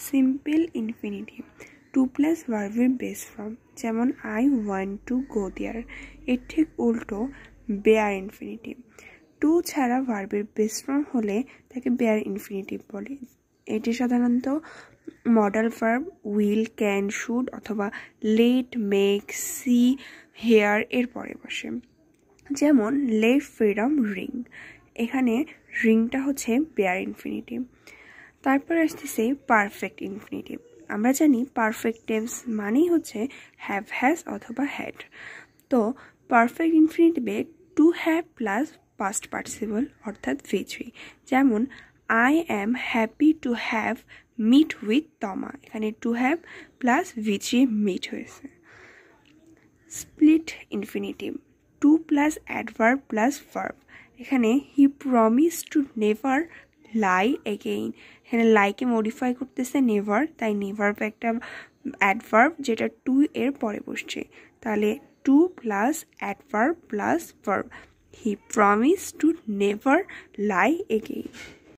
Simple infinitive to plus ভার্বের base form, যেমন I want to go দেয়ার। এর ঠিক উল্টো বেয়ার ইনফিনিটিভ। টু ছাড়া ভার্বের বেস ফর্ম হলে তাকে বেয়ার ইনফিনিটিভ বলে। এটি সাধারণত modal verb will, can, should অথবা লেট, মেক, সি, হেয়ার এর পরে বসে। যেমন লেট ফ্রিডম রিং, এখানে রিংটা হচ্ছে বেয়ার ইনফিনিটিভ। তারপর আসতেছে পারফেক্ট ইনফিনিটিভ। আমরা জানি পারফেক্ট টেন্স মানেই হচ্ছে হ্যাভ, হ্যাজ অথবা হ্যাড। তো পারফেক্ট ইনফিনিটিভে to have plus past participle অর্থাৎ ভিজি। যেমন I am happy to have meet with Toma, এখানে টু হ্যাভ প্লাস ভিজি মিট হয়েছে। Split infinitive to plus adverb plus verb, এখানে he promise to never lie again, এখানে লাইকে মডিফাই করতেছে নেভার, তাই নেভার একটা অ্যাডভার্ব যেটা টু এর পরে বসছে। তাহলে to plus adverb plus verb, he promise to never lie again.